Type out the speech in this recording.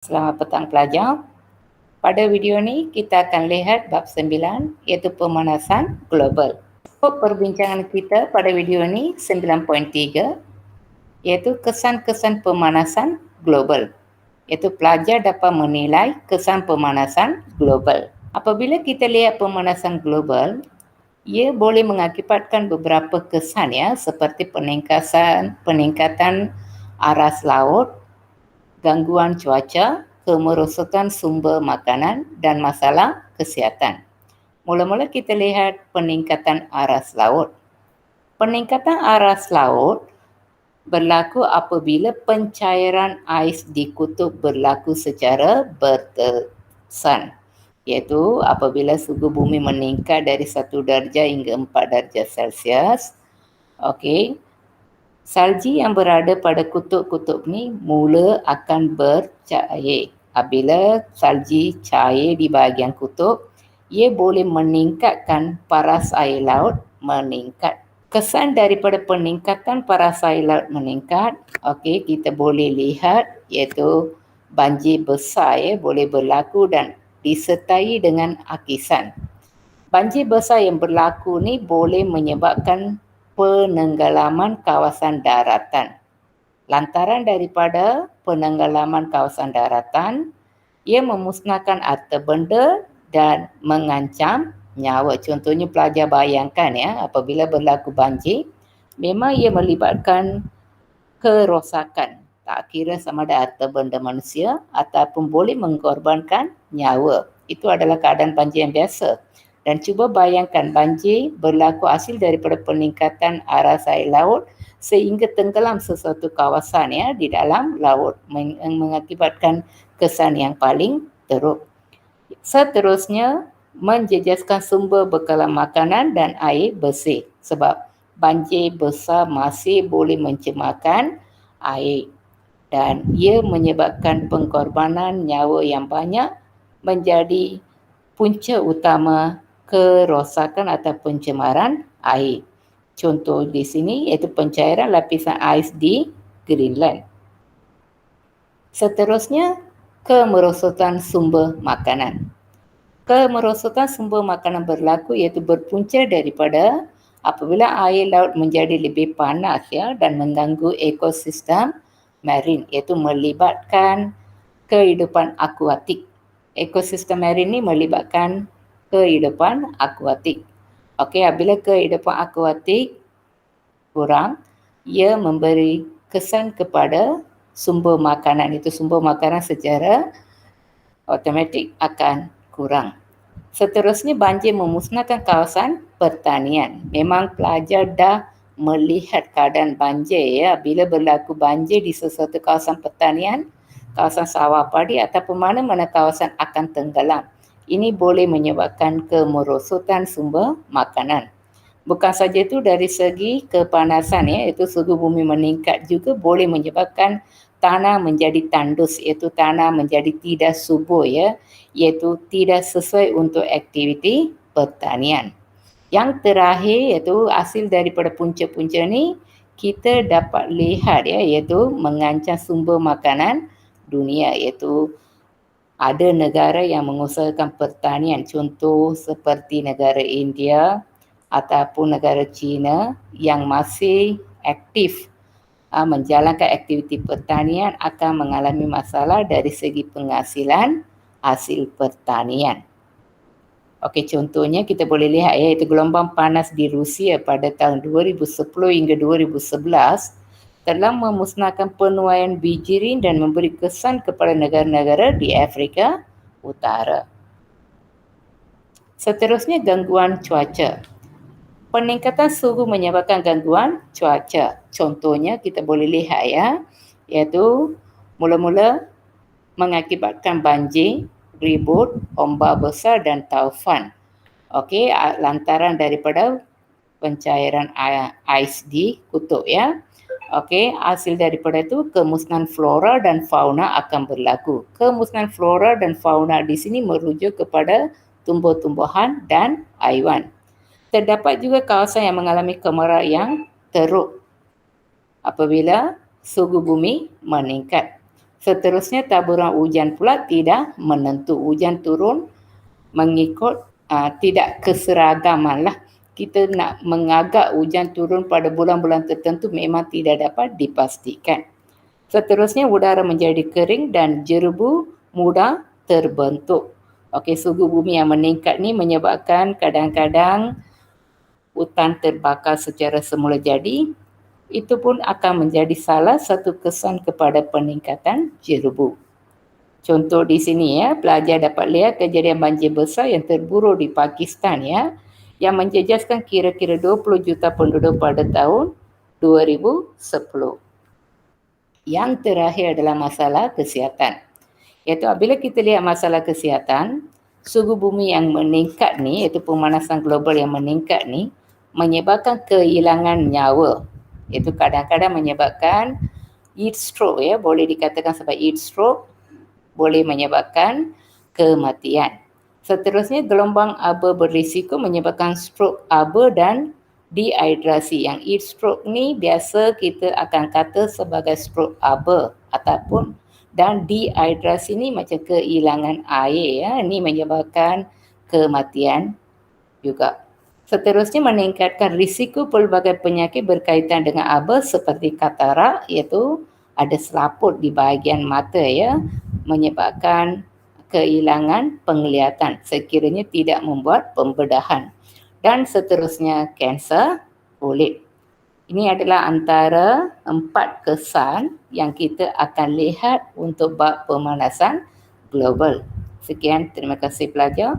Selamat petang pelajar. Pada video ni kita akan lihat bab 9 iaitu pemanasan global. Perbincangan kita pada video ni 9.3 iaitu kesan-kesan pemanasan global. Iaitu pelajar dapat menilai kesan pemanasan global. Apabila kita lihat pemanasan global, ia boleh mengakibatkan beberapa kesan ya, seperti peningkatan aras laut, gangguan cuaca, kemerosotan sumber makanan dan masalah kesihatan. Mula-mula kita lihat peningkatan aras laut. Peningkatan aras laut berlaku apabila pencairan ais di kutub berlaku secara berterusan, iaitu apabila suhu bumi meningkat dari 1 darjah hingga 4 darjah Celsius. Okey. Salji yang berada pada kutub-kutub ni mula akan bercair. Apabila salji cair di bahagian kutub, ia boleh meningkatkan paras air laut meningkat. Kesan daripada peningkatan paras air laut meningkat, okey, kita boleh lihat iaitu banjir besar ya, boleh berlaku dan disertai dengan akisan. Banjir besar yang berlaku ni boleh menyebabkan penenggelaman kawasan daratan. Lantaran daripada penenggelaman kawasan daratan, ia memusnahkan harta benda dan mengancam nyawa. Contohnya pelajar bayangkan ya, apabila berlaku banjir, memang ia melibatkan kerosakan. Tak kira sama ada harta benda manusia ataupun boleh mengorbankan nyawa. Itu adalah keadaan banjir yang biasa. Dan cuba bayangkan banjir berlaku hasil daripada peningkatan aras air laut sehingga tenggelam sesuatu kawasan ya di dalam laut, mengakibatkan kesan yang paling teruk. Seterusnya, menjejaskan sumber bekalan makanan dan air bersih sebab banjir besar masih boleh mencemarkan air dan ia menyebabkan pengorbanan nyawa yang banyak, menjadi punca utama kerosakan atau pencemaran air. Contoh di sini iaitu pencairan lapisan ais di Greenland. Seterusnya, kemerosotan sumber makanan. Kemerosotan sumber makanan berlaku iaitu berpunca daripada apabila air laut menjadi lebih panas ya dan mengganggu ekosistem marin, iaitu melibatkan kehidupan akuatik. Ekosistem marin ni melibatkan kehidupan akuatik. Okey, apabila kehidupan akuatik kurang, ia memberi kesan kepada sumber makanan. Itu sumber makanan secara automatik akan kurang. Seterusnya, banjir memusnahkan kawasan pertanian. Memang pelajar dah melihat keadaan banjir ya, bila berlaku banjir di sesuatu kawasan pertanian, kawasan sawah padi ataupun mana-mana kawasan akan tenggelam. Ini boleh menyebabkan kemerosotan sumber makanan. Bukan saja itu, dari segi kepanasan ya, iaitu suhu bumi meningkat juga boleh menyebabkan tanah menjadi tandus, iaitu tanah menjadi tidak subur ya, iaitu tidak sesuai untuk aktiviti pertanian. Yang terakhir iaitu hasil daripada punca-punca ni kita dapat lihat ya, iaitu mengancam sumber makanan dunia, iaitu ada negara yang mengusahakan pertanian, contoh seperti negara India ataupun negara China yang masih aktif menjalankan aktiviti pertanian akan mengalami masalah dari segi penghasilan hasil pertanian. Okey, contohnya kita boleh lihat iaitu gelombang panas di Rusia pada tahun 2010 hingga 2011 telah memusnahkan penuaian bijirin dan memberi kesan kepada negara-negara di Afrika Utara. Seterusnya, gangguan cuaca. Peningkatan suhu menyebabkan gangguan cuaca. Contohnya kita boleh lihat ya, iaitu mula-mula mengakibatkan banjir, ribut, ombak besar dan taufan. Okey, lantaran daripada pencairan ais di kutub ya. Okey, hasil daripada itu kemusnahan flora dan fauna akan berlaku. Kemusnahan flora dan fauna di sini merujuk kepada tumbuh-tumbuhan dan haiwan. Terdapat juga kawasan yang mengalami kemarau yang teruk apabila suhu bumi meningkat. Seterusnya taburan hujan pula tidak menentu. Hujan turun mengikut tidak keseragaman lah. Kita nak mengagak hujan turun pada bulan-bulan tertentu memang tidak dapat dipastikan. Seterusnya udara menjadi kering dan jerebu mudah terbentuk. Okey, suhu bumi yang meningkat ni menyebabkan kadang-kadang hutan terbakar secara semula jadi. Itu pun akan menjadi salah satu kesan kepada peningkatan jerebu. Contoh di sini ya, pelajar dapat lihat kejadian banjir besar yang terburuk di Pakistan ya, yang menjejaskan kira-kira 20 juta penduduk pada tahun 2010. Yang terakhir adalah masalah kesihatan. Iaitu apabila kita lihat masalah kesihatan, suhu bumi yang meningkat ni, iaitu pemanasan global yang meningkat ni, menyebabkan kehilangan nyawa. Itu kadang-kadang menyebabkan heat stroke ya, boleh dikatakan sebab heat stroke boleh menyebabkan kematian. Seterusnya gelombang aba berisiko menyebabkan stroke aba dan dehidrasi. Yang heat stroke ni biasa kita akan kata sebagai stroke aba ataupun dan dehidrasi ni macam kehilangan air ya. Ini menyebabkan kematian juga. Seterusnya meningkatkan risiko pelbagai penyakit berkaitan dengan aba seperti katarak, iaitu ada selaput di bahagian mata ya, menyebabkan kehilangan penglihatan sekiranya tidak membuat pembedahan. Dan seterusnya kanser kulit. Ini adalah antara 4 kesan yang kita akan lihat untuk bab pemanasan global. Sekian, terima kasih pelajar.